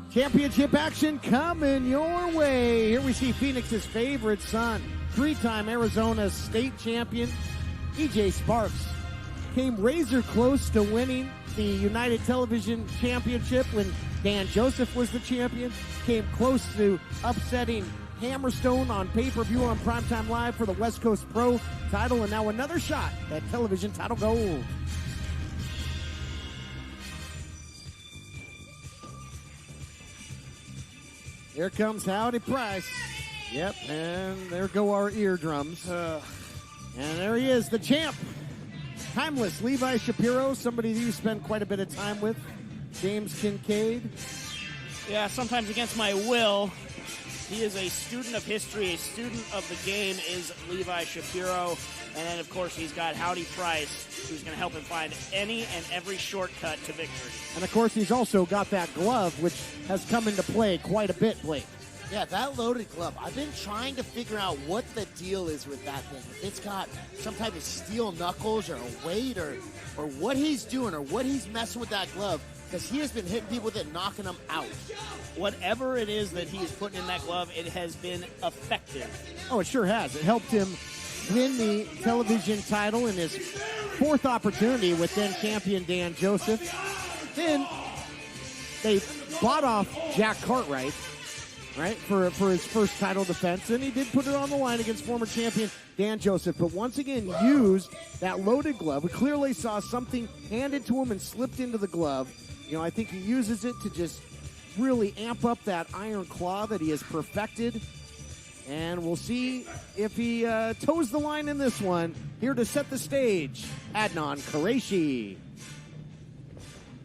Championship action coming your way. Here we see Phoenix's favorite son, three-time Arizona state champion, EJ Sparks, came razor close to winning the United Television Championship when Dan Joseph was the champion, came close to upsetting Hammerstone on pay-per-view on Primetime Live for the West Coast Pro title, and now another shot at television title gold. Here comes Howdy Price. Yep, and there go our eardrums. And there he is, the champ. Timeless Levi Shapiro, somebody that you spend quite a bit of time with. James Kincaid. Yeah, sometimes against my will. He is a student of history, a student of the game is Levi Shapiro. And then, of course, he's got Howdy Price, who's going to help him find any and every shortcut to victory. And, of course, he's also got that glove, which has come into play quite a bit, Blake. Yeah, that loaded glove. I've been trying to figure out what the deal is with that thing. If it's got some type of steel knuckles or a weight or what he's doing or what he's messing with that glove, because he has been hitting people with it, knocking them out. Whatever it is that he's putting in that glove, it has been effective. Oh, it sure has. It helped him win the television title in his fourth opportunity with then champion Dan Joseph. Then they bought off Jack Cartwright, right, for his first title defense, and he did put it on the line against former champion Dan Joseph, but once again used that loaded glove. We clearly saw something handed to him and slipped into the glove. You know, I think he uses it to just really amp up that iron claw that he has perfected. And we'll see if he toes the line in this one. Here to set the stage, Adnan Qureshi.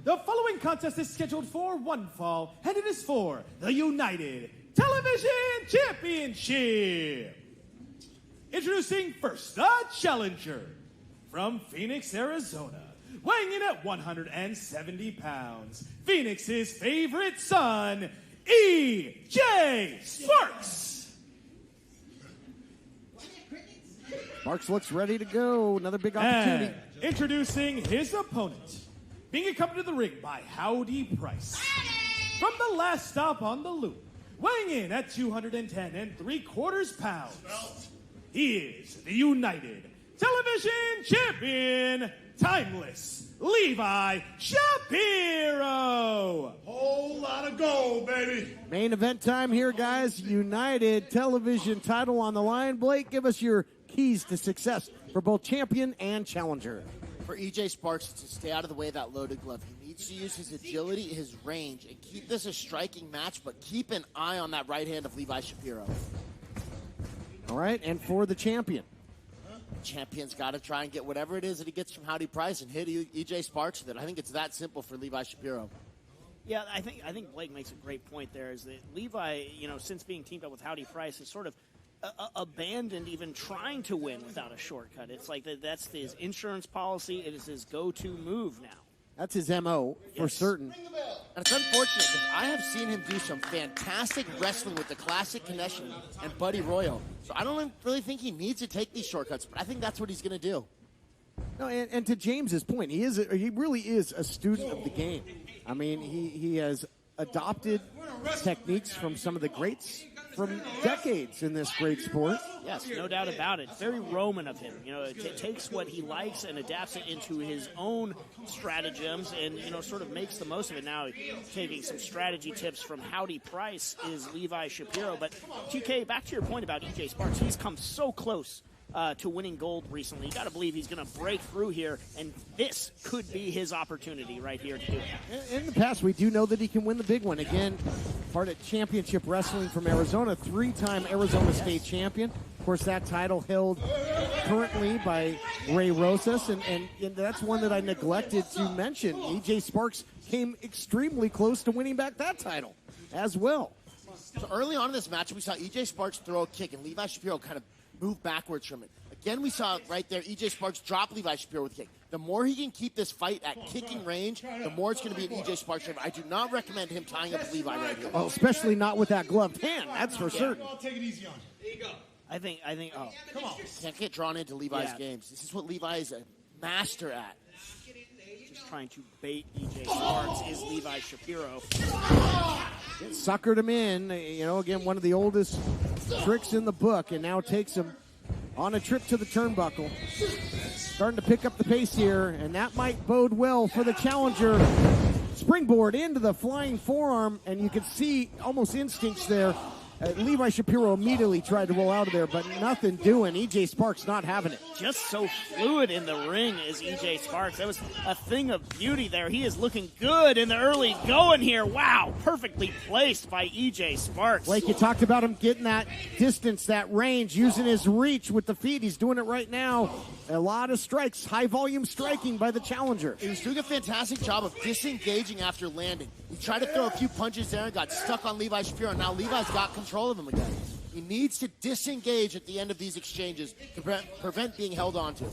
The following contest is scheduled for one fall, and it is for the United Television Championship. Introducing first, the challenger from Phoenix, Arizona, weighing in at 170 pounds, Phoenix's favorite son, EJ Sparks. Sparks looks ready to go. Another big opportunity. And introducing his opponent, being accompanied to the ring by Howdy Price. From the last stop on the loop, weighing in at 210 3/4 pounds, he is the United Television Champion, Timeless Levi Shapiro. Whole lot of gold, baby. Main event time here, guys. United Television title on the line. Blake, give us your keys to success for both champion and challenger. For EJ Sparks to stay out of the way of that loaded glove, he needs to use his agility, his range, and keep this a striking match, but keep an eye on that right hand of Levi Shapiro. All right, and for the champion. Champion's got to try and get whatever it is that he gets from Howdy Price and hit EJ Sparks with it. I think it's that simple for Levi Shapiro. Yeah, I think Blake makes a great point there, is that Levi, you know, since being teamed up with Howdy Price, has sort of abandoned even trying to win without a shortcut. It's like that's his insurance policy. It is his go-to move now. That's his MO for certain. And it's unfortunate because I have seen him do some fantastic wrestling with the Classic Connection and Buddy Royal. So I don't really think he needs to take these shortcuts, but I think that's what he's going to do. No, and to James's point, he really is a student of the game. I mean, he has adopted techniques from some of the greats from decades in this great sport. Yes, no doubt about it. Very Roman of him. You know, it takes what he likes and adapts it into his own stratagems and, you know, sort of makes the most of it. Now, taking some strategy tips from Howdy Price is Levi Shapiro. But, TK, back to your point about EJ Sparks, he's come so close to winning gold recently. You got to believe he's going to break through here, and this could be his opportunity right here to do it. In the past, we do know that he can win the big one. Again, part of Championship Wrestling from Arizona, three-time Arizona State champion. Of course, that title held currently by Ray Rosas, and that's one that I neglected to mention. EJ Sparks came extremely close to winning back that title as well. So early on in this match, we saw EJ Sparks throw a kick, and Levi Shapiro kind of move backwards from it. Again, we saw right there, EJ Sparks drop Levi Shapiro with a kick. The more he can keep this fight at kicking range, the more it's going to be an EJ Sparks favor. I do not recommend him tying up Levi right here. Oh, especially not with that gloved hand, that's for certain. Take it easy on you. There you go. I think, Come on. Can't get drawn into Levi's games. This is what Levi is a master at. just trying to bait EJ Sparks is Levi Shapiro. Suckered him in. Again, one of the oldest tricks in the book, and now takes him on a trip to the turnbuckle. Starting to pick up the pace here, and that might bode well for the challenger. Springboard into the flying forearm, and you can see almost instincts there. Levi Shapiro immediately tried to roll out of there, but nothing doing. EJ Sparks not having it. Just so fluid in the ring is EJ Sparks. That was a thing of beauty there. He is looking good in the early going here. Wow, perfectly placed by EJ Sparks. Blake, you talked about him getting that distance, that range, using his reach with the feet. He's doing it right now. A lot of strikes, high volume striking by the challenger. He was doing a fantastic job of disengaging after landing. He tried to throw a few punches there and got stuck on Levi Shapiro, and now Levi's got control of him again. He needs to disengage at the end of these exchanges to prevent being held onto.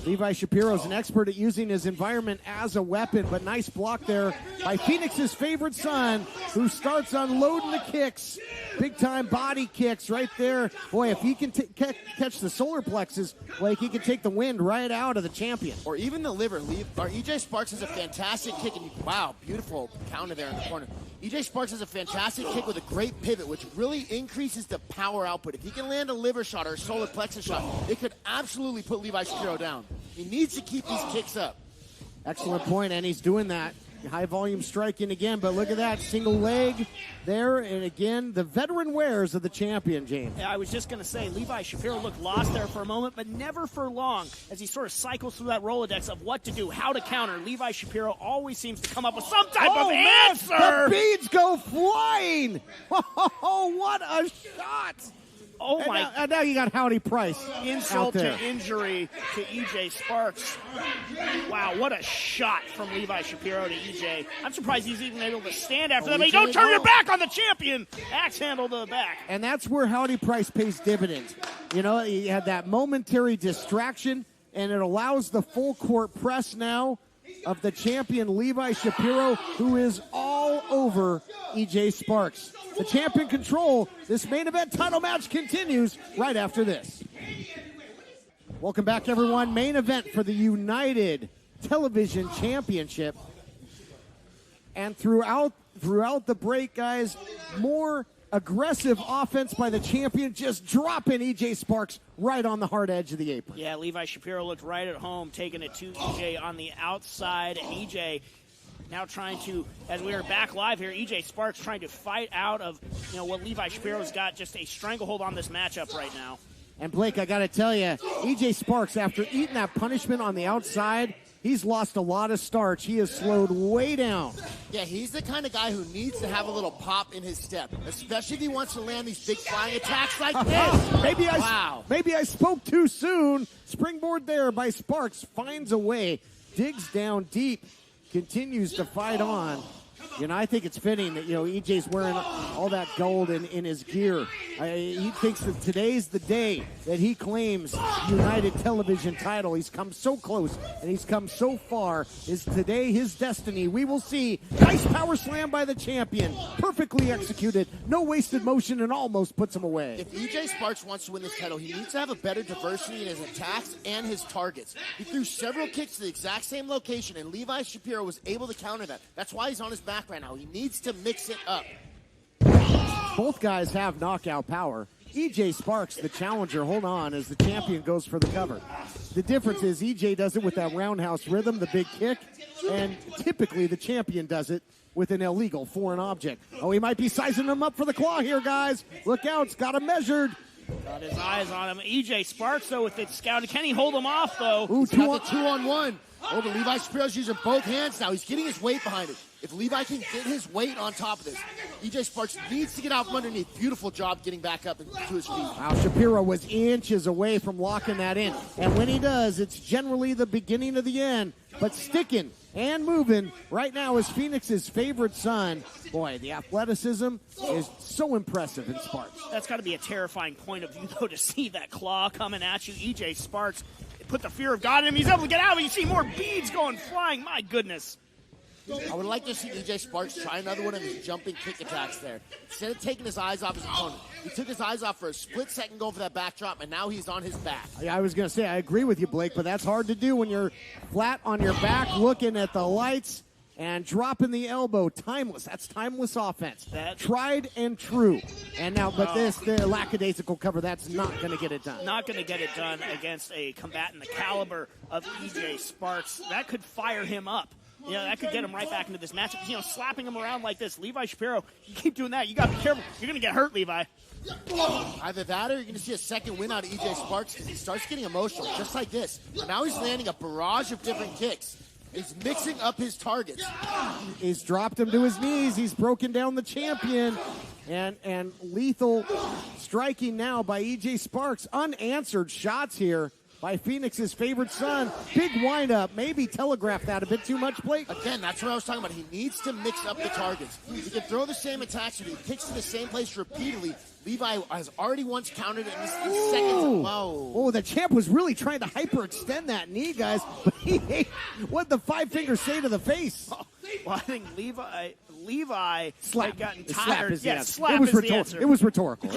Levi Shapiro's an expert at using his environment as a weapon, but nice block there by Phoenix's favorite son, who starts unloading the kicks. Big-time body kicks right there. Boy, if he can catch the solar plexus, Blake, he can take the wind right out of the champion. Or even the liver. EJ Sparks has a fantastic kick, and wow, beautiful counter there in the corner. EJ Sparks has a fantastic kick with a great pivot, which really increases the power output. If he can land a liver shot or a solar plexus shot, it could absolutely put Levi Shapiro down. He needs to keep these kicks up. Excellent point, and he's doing that. High volume striking again, but look at that single leg there, and again the veteran wares of the champion, James. Yeah, I was just going to say Levi Shapiro looked lost there for a moment, but never for long as he sort of cycles through that Rolodex of what to do, how to counter. Levi Shapiro always seems to come up with some type of answer. The beads go flying. Oh, what a shot! Oh my! And now you got Howdy Price. Insult to injury to EJ Sparks. Wow, what a shot from Levi Shapiro to EJ. I'm surprised he's even able to stand after that. But you don't turn your back on the champion. Axe handle to the back. And that's where Howdy Price pays dividends. He had that momentary distraction, and it allows the full court press now of the champion Levi Shapiro, who is all over EJ Sparks. The champion control. This main event title match continues right after this. Welcome back, everyone. Main event for the United Television Championship. And throughout the break, guys, more aggressive offense by the champion, just dropping EJ Sparks right on the hard edge of the apron. Yeah, Levi Shapiro looked right at home, taking it to EJ on the outside. And EJ now trying to, as we are back live here, EJ Sparks trying to fight out of what Levi Shapiro's got, just a stranglehold on this matchup right now. And Blake, I got to tell you, EJ Sparks, after eating that punishment on the outside, he's lost a lot of starch. He has slowed way down. Yeah, he's the kind of guy who needs to have a little pop in his step, especially if he wants to land these big flying attacks like this. Maybe I spoke too soon. Springboard there by Sparks, finds a way, digs down deep, continues to fight on. I think it's fitting that, EJ's wearing all that gold in his gear. He thinks that today's the day that he claims United Television title. He's come so close, and he's come so far. Is today his destiny? We will see. Nice power slam by the champion. Perfectly executed. No wasted motion, and almost puts him away. If EJ Sparks wants to win this title, he needs to have a better diversity in his attacks and his targets. He threw several kicks to the exact same location, and Levi Shapiro was able to counter that. That's why he's on his back right now. He needs to mix it up. Both guys have knockout power. EJ Sparks, the challenger, hold on, as the champion goes for the cover. The difference is EJ does it with that roundhouse rhythm, the big kick, and typically the champion does it with an illegal foreign object. Oh, he might be sizing him up for the claw here, guys. Look out, it's got him measured. Got his eyes on him. EJ Sparks, though, with it scouted. Can he hold him off, though? Ooh, got the 2-on-1. Oh, but Levi Shapiro's using both hands now. He's getting his weight behind it. If Levi can get his weight on top of this, EJ Sparks needs to get out from underneath. Beautiful job getting back up to his feet. Wow, Shapiro was inches away from locking that in. And when he does, it's generally the beginning of the end. But sticking and moving right now is Phoenix's favorite son. Boy, the athleticism is so impressive in Sparks. That's got to be a terrifying point of view, though, to see that claw coming at you. EJ Sparks put the fear of God in him. He's able to get out, but you see more beads going flying. My goodness. I would like to see EJ Sparks try another one of his jumping kick attacks there. Instead of taking his eyes off his opponent, he took his eyes off for a split second going for that backdrop, and now he's on his back. I was going to say, I agree with you, Blake, but that's hard to do when you're flat on your back looking at the lights and dropping the elbow. Timeless. That's timeless offense. Tried and true. And now, but the lackadaisical cover, that's not going to get it done. Not going to get it done against a combatant the caliber of EJ Sparks. That could fire him up. You know, that could get him right back into this matchup. You know, slapping him around like this. Levi Shapiro, you keep doing that, you got to be careful. You're going to get hurt, Levi. Either that or you're going to see a second win out of EJ Sparks because he starts getting emotional, just like this. And now he's landing a barrage of different kicks. He's mixing up his targets. He's dropped him to his knees. He's broken down the champion. And lethal striking now by EJ Sparks. Unanswered shots here by Phoenix's favorite son. Big windup. Maybe telegraphed that a bit too much, Blake. Again, that's what I was talking about. He needs to mix up the targets. He can throw the same attacks, but he kicks to the same place repeatedly. Levi has already once countered it in seconds. Whoa. Oh, the champ was really trying to hyperextend that knee, guys. But what'd the five fingers say to the face? Well, I think Levi slap. had gotten Slap tired. is the Yeah, answer. slap is the answer. It was rhetorical.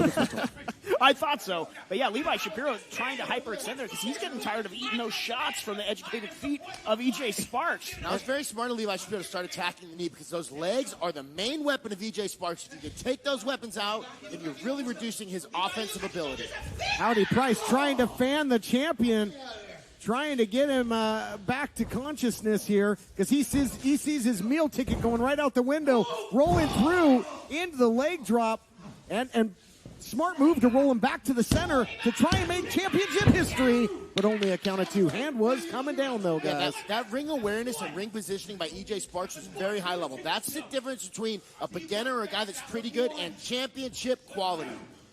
I thought so. But yeah, Levi Shapiro trying to hyperextend there because he's getting tired of eating those shots from the educated feet of EJ Sparks. Now, it's very smart of Levi Shapiro to start attacking the knee because those legs are the main weapon of EJ Sparks. If you can take those weapons out, then you're really reducing his offensive ability. Howdy Price trying to fan the champion, trying to get him back to consciousness here because he sees his meal ticket going right out the window, rolling through into the leg drop, and smart move to roll him back to the center to try and make championship history, but only a count of two. Hand was coming down, though, guys. Yeah, that ring awareness and ring positioning by EJ Sparks was very high level. That's the difference between a beginner or a guy that's pretty good and championship quality.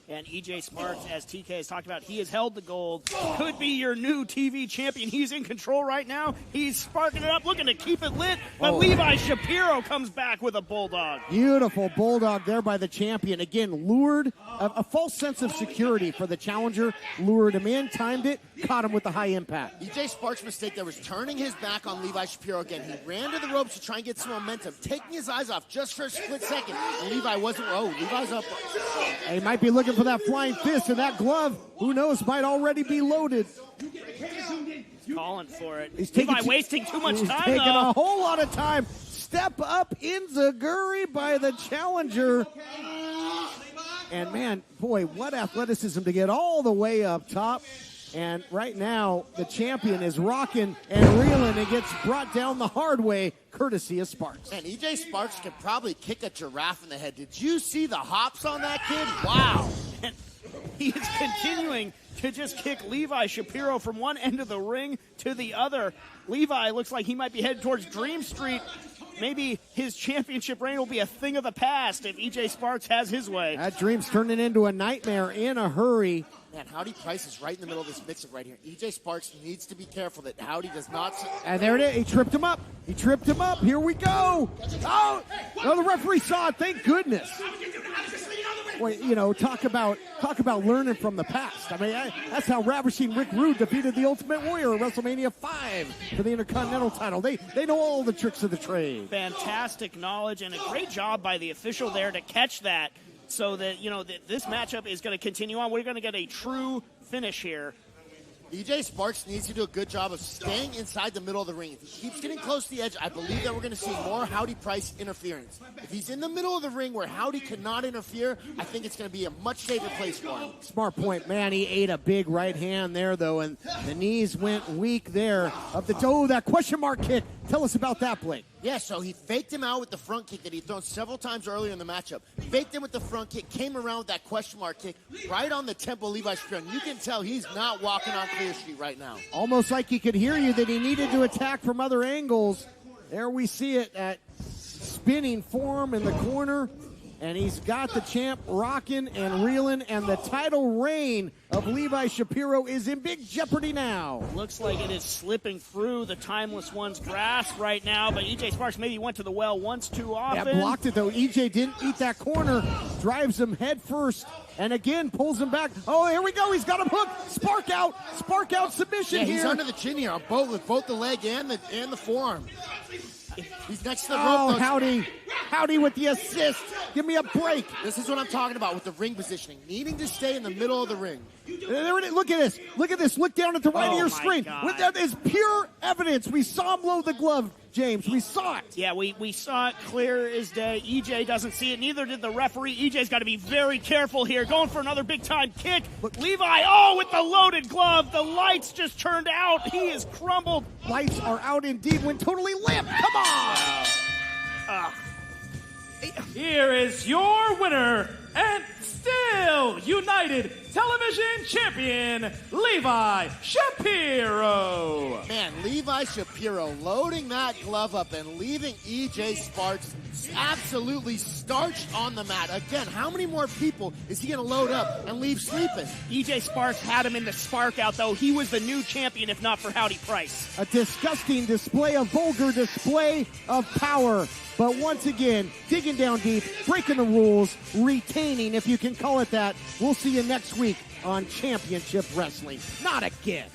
And EJ Sparks, as TK has talked about, he has held the gold. Could be your new TV champion. He's in control right now. He's sparking it up, looking to keep it lit. But Levi Shapiro comes back with a bulldog. Beautiful bulldog there by the champion. Again, lured, a false sense of security for the challenger. Lured him in, timed it, caught him with the high impact. EJ Sparks' mistake there was turning his back on Levi Shapiro again. He ran to the ropes to try and get some momentum, taking his eyes off just for a split second. And Levi wasn't, Levi's up. He might be looking for that flying fist, and that glove, who knows, might already be loaded. Calling for it. Levi wasting too much time, taking though. a whole lot of time. Step up Inzaguri by the challenger. And man, boy, what athleticism to get all the way up top. And right now, the champion is rocking and reeling and gets brought down the hard way, courtesy of Sparks. And EJ Sparks could probably kick a giraffe in the head. Did you see the hops on that kid? Wow. And he is continuing to just kick Levi Shapiro from one end of the ring to the other. Levi looks like he might be headed towards Dream Street. Maybe his championship reign will be a thing of the past if EJ Sparks has his way. That dream's turning into a nightmare in a hurry. Man, Howdy Price is right in the middle of this mix-up right here. EJ Sparks needs to be careful that Howdy does not... And there it is. He tripped him up. Here we go. Oh, the referee saw it. Thank goodness. Boy, talk about learning from the past. I mean, that's how Ravishing Rick Rude defeated the Ultimate Warrior at WrestleMania 5 for the Intercontinental title. They know all the tricks of the trade. Fantastic knowledge and a great job by the official there to catch that so that, this matchup is going to continue on. We're going to get a true finish here. EJ Sparks needs to do a good job of staying inside the middle of the ring. If he keeps getting close to the edge, I believe that we're going to see more Howdy Price interference. If he's in the middle of the ring where Howdy cannot interfere, I think it's going to be a much safer place for him. Smart point, man. He ate a big right hand there, though, and the knees went weak there. That question mark kick. Tell us about that, Blake. Yeah, so he faked him out with the front kick that he'd thrown several times earlier in the matchup. Faked him with the front kick, came around with that question mark kick right on the temple of Levi Shapiro. And you can tell he's not walking on clear street right now. Almost like he could hear you that he needed to attack from other angles. There we see it at spinning form in the corner. And he's got the champ rocking and reeling, and the title reign of Levi Shapiro is in big jeopardy now. Looks like it is slipping through the Timeless One's grasp right now, but EJ Sparks maybe went to the well once too often. Yeah, blocked it, though. EJ didn't eat that corner. Drives him head first And again, pulls him back. Oh, here we go. He's got him hooked. Spark out submission Yeah, here. he's under the chin here on with both the leg and the forearm. He's next to the rope. Oh, Howdy with the assist. Give me a break. This is what I'm talking about with the ring positioning. Needing to stay in the middle of the ring. There it is. Look at this. Look at this. Look down at the right of your screen. That is pure evidence. We saw him load the glove, James. We saw it. Yeah, we saw it clear as day. EJ doesn't see it. Neither did the referee. EJ's got to be very careful here. Going for another big-time kick. Look, Levi, with the loaded glove. The lights just turned out. He is crumbled. Lights are out indeed. Went totally limp. Come on. Here is your winner and still United Television Champion, Levi Shapiro. Man, Levi Shapiro loading that glove up and leaving EJ Sparks absolutely starched on the mat. Again, how many more people is he going to load up and leave sleeping? EJ Sparks had him in the spark out, though. He was the new champion, if not for Howdy Price. A disgusting display, a vulgar display of power. But once again, digging down deep, breaking the rules, retaining, if you can call it that. We'll see you next week on Championship Wrestling. Not again.